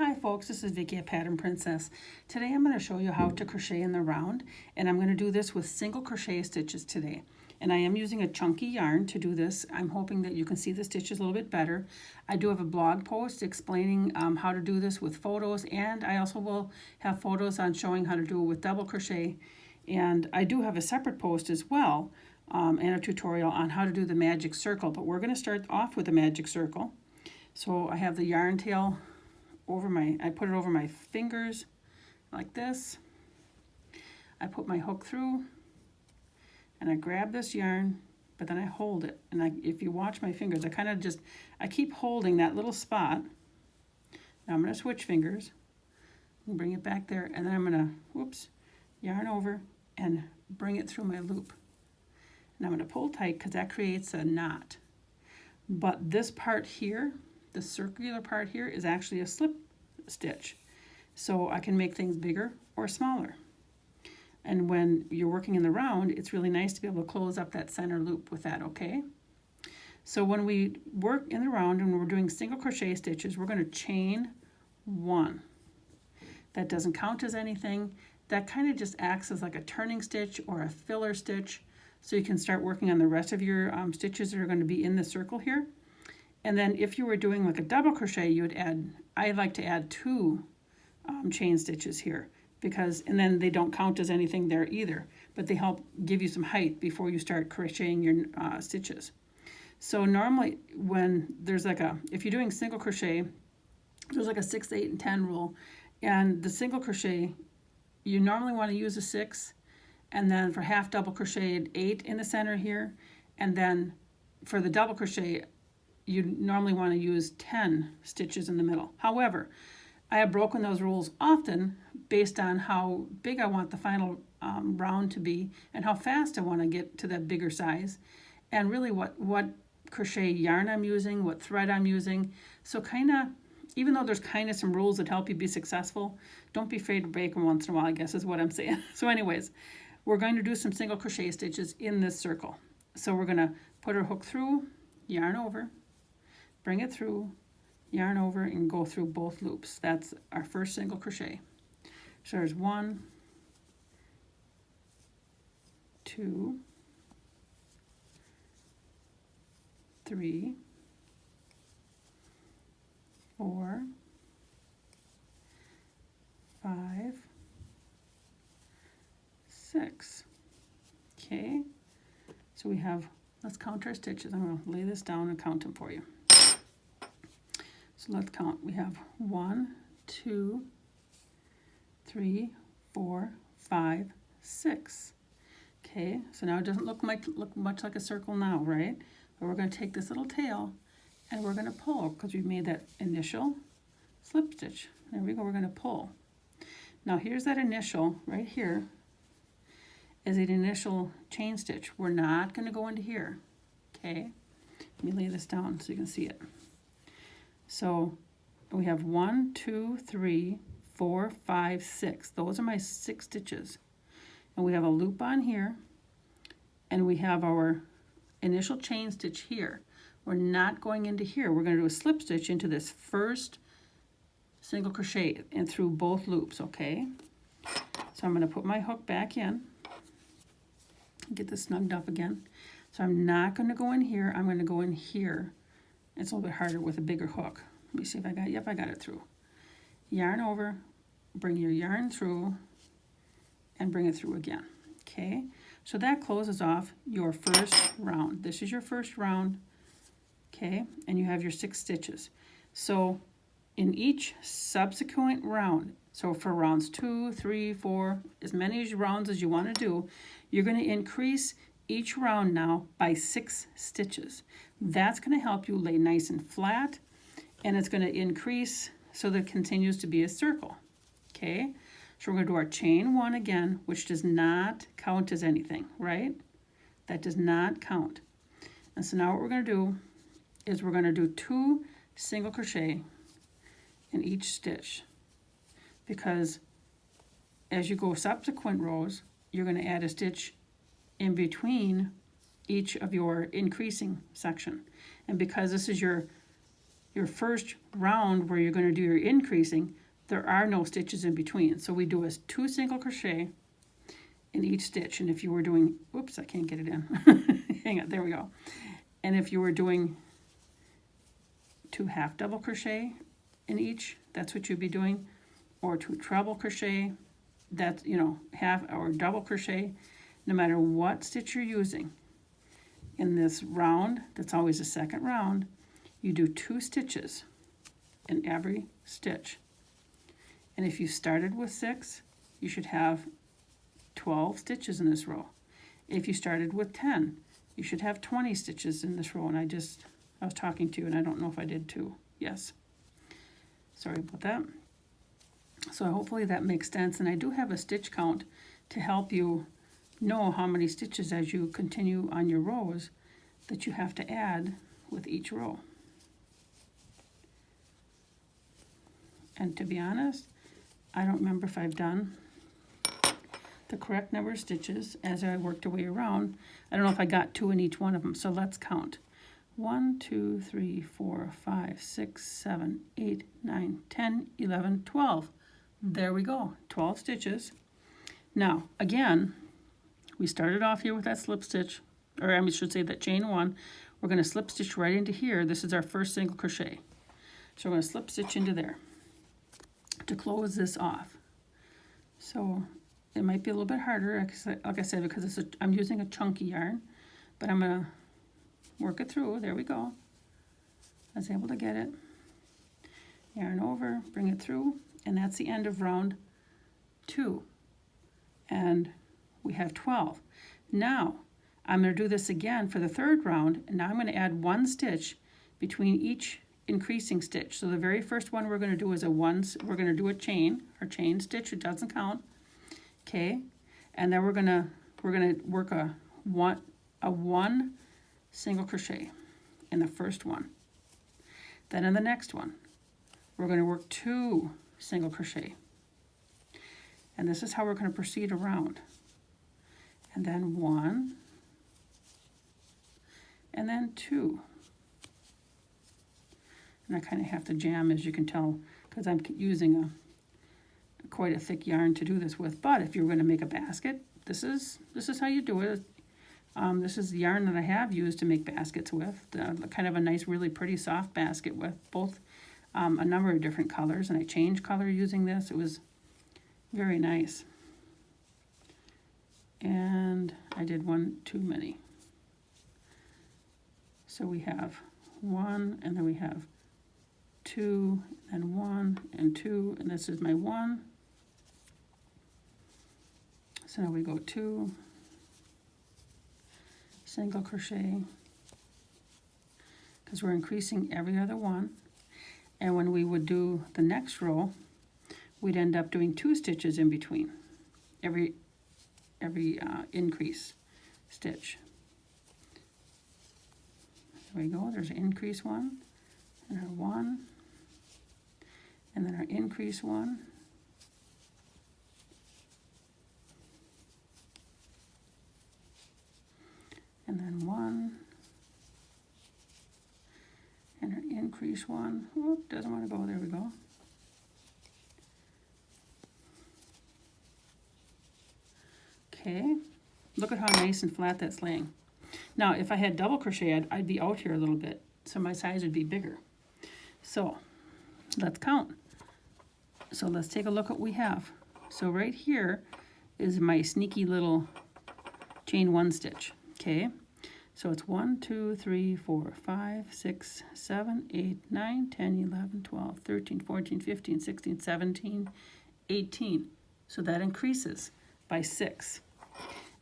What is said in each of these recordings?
Hi folks, this is Vicki at Pattern Princess. Today I'm going to show you how to crochet in the round, and I'm going to do this with single crochet stitches today. And I am using a chunky yarn to do this. I'm hoping that you can see the stitches a little bit better. I do have a blog post explaining how to do this with photos, and I also will have photos on showing how to do it with double crochet. And I do have a separate post as well, and a tutorial on how to do the magic circle, but we're going to start off with the magic circle. So I have the yarn tail I put it over my fingers like this. I put my hook through and I grab this yarn, but then I hold it. And if you watch my fingers, I keep holding that little spot. Now I'm going to switch fingers and bring it back there, and then I'm going to, yarn over and bring it through my loop. And I'm going to pull tight because that creates a knot. But this part here, the circular part here, is actually a slip stitch. So I can make things bigger or smaller. And when you're working in the round, it's really nice to be able to close up that center loop with that, okay? So when we work in the round and we're doing single crochet stitches, we're going to chain one. That doesn't count as anything. That kind of just acts as like a turning stitch or a filler stitch, so you can start working on the rest of your stitches that are going to be in the circle here. And then if you were doing like a double crochet, I like to add two chain stitches here, and then they don't count as anything there either, but they help give you some height before you start crocheting your stitches. So normally when there's if you're doing single crochet, there's like a 6, 8, and 10 rule. And the single crochet, you normally want to use a 6, and then for half double crochet, 8 in the center here, and then for the double crochet, you normally want to use 10 stitches in the middle. However, I have broken those rules often based on how big I want the final round to be and how fast I want to get to that bigger size, and really what crochet yarn I'm using, what thread I'm using. So even though there's some rules that help you be successful, don't be afraid to break them once in a while, I guess is what I'm saying. So anyways, we're going to do some single crochet stitches in this circle. So we're going to put our hook through, yarn over, bring it through, yarn over, and go through both loops. That's our first single crochet. So there's 1, 2, 3, 4, 5, 6. Okay, so we have, let's count our stitches. I'm going to lay this down and count them for you. So let's count. We have 1, 2, 3, 4, 5, 6. Okay, so now it doesn't look much like a circle now, right? But we're going to take this little tail and we're going to pull, because we made that initial slip stitch. There we go, we're going to pull. Now here's that initial, right here is an initial chain stitch. We're not going to go into here, okay? Let me lay this down so you can see it. So we have 1, 2, 3, 4, 5, 6. Those are my 6 stitches. And we have a loop on here, and we have our initial chain stitch here. We're not going into here. We're going to do a slip stitch into this first single crochet and through both loops, okay? So I'm going to put my hook back in, get this snugged up again. So I'm not going to go in here. I'm going to go in here. It's a little bit harder with a bigger hook. Let me see if I got it. Yep, I got it through. Yarn over, bring your yarn through, and bring it through again. Okay, so that closes off your first round. This is your first round, okay, and you have your 6 stitches. So in each subsequent round, so for rounds 2, 3, 4, as many rounds as you want to do, you're going to increase each round now by 6 stitches. That's going to help you lay nice and flat, and it's going to increase so that it continues to be a circle. Okay, so we're going to do our chain 1 again, which does not count as anything, right? That does not count. And so now what we're going to do is we're going to do 2 single crochet in each stitch, because as you go subsequent rows, you're going to add a stitch in between each of your increasing section. And because this is your your first round where you're going to do your increasing, there are no stitches in between. So we do a 2 single crochet in each stitch. And if you were doing, oops, I can't get it in. Hang on, there we go. And if you were doing 2 half double crochet in each, that's what you'd be doing, or 2 treble crochet, that's, you know, half or double crochet, no matter what stitch you're using. In this round, that's always the second round, you do 2 stitches in every stitch. And if you started with 6, you should have 12 stitches in this row. If you started with 10, you should have 20 stitches in this row. And I was talking to you, and I don't know if I did too. Yes. Sorry about that. So hopefully that makes sense. And I do have a stitch count to help you know how many stitches as you continue on your rows that you have to add with each row. And to be honest, I don't remember if I've done the correct number of stitches as I worked away around. I don't know if I got 2 in each one of them, so let's count. 1, 2, 3, 4, 5, 6, 7, 8, 9, 10, 11, 12. There we go, 12 stitches. Now, again, we started off here with that slip stitch, or I should say that chain 1. We're going to slip stitch right into here. This is our first single crochet. So we're going to slip stitch into there to close this off. So it might be a little bit harder, like I said, because I'm using a chunky yarn, but I'm going to work it through. There we go. I was able to get it. Yarn over, bring it through, and that's the end of round 2. And we have 12. Now, I'm going to do this again for the third round, and now I'm going to add 1 stitch between each increasing stitch. So the very first one we're going to do is we're going to do a chain, or chain stitch. It doesn't count. Okay, and then we're going to work a one single crochet in the first one. Then in the next one, we're going to work 2 single crochet. And this is how we're going to proceed around. And then 1, and then 2. And I kind of have to jam, as you can tell, because I'm using quite a thick yarn to do this with. But if you're going to make a basket, this is how you do it. This is the yarn that I have used to make baskets with, kind of a nice, really pretty soft basket with both a number of different colors. And I changed color using this. It was very nice. And I did one too many. So we have 1, and then we have 2, and 1, and 2, and this is my 1. So now we go 2 single crochet, because we're increasing every other one. And when we would do the next row, we'd end up doing 2 stitches in between every increase stitch. There we go, there's an increase 1, and our 1, and then our increase 1, and then 1, and our increase 1. Whoop, doesn't want to go, there we go. Okay, look at how nice and flat that's laying. Now, if I had double crochet, I'd be out here a little bit, so my size would be bigger. So, let's count. So let's take a look at what we have. So right here is my sneaky little chain 1 stitch, okay? So it's 1, 2, 3, 4, 5, 6, 7, 8, 9, 10, 11, 12, 13, 14, 15, 16, 17, 18. So that increases by 6.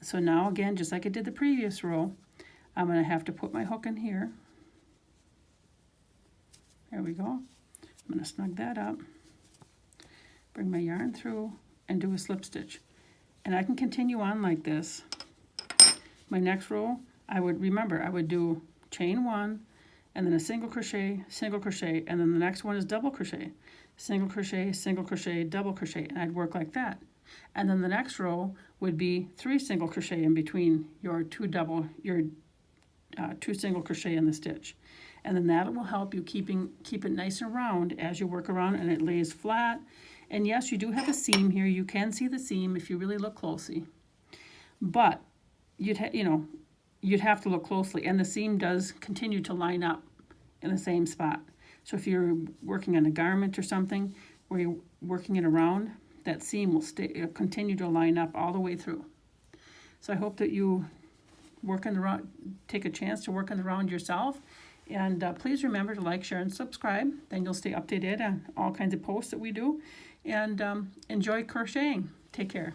So now again, just like I did the previous row, I'm going to have to put my hook in here. There we go. I'm going to snug that up, bring my yarn through, and do a slip stitch. And I can continue on like this. My next row, I would do chain 1, and then a single crochet, and then the next one is double crochet, single crochet, double crochet, and I'd work like that. And then the next row would be 3 single crochet in between your 2 single crochet in the stitch. And then that will help you keep it nice and round as you work around, and it lays flat. And yes, you do have a seam here. You can see the seam if you really look closely. But you'd have to look closely, and the seam does continue to line up in the same spot. So if you're working on a garment or something where you're working it around, that seam will continue to line up all the way through. So I hope that you take a chance to work in the round yourself. And please remember to like, share, and subscribe. Then you'll stay updated on all kinds of posts that we do. And enjoy crocheting. Take care.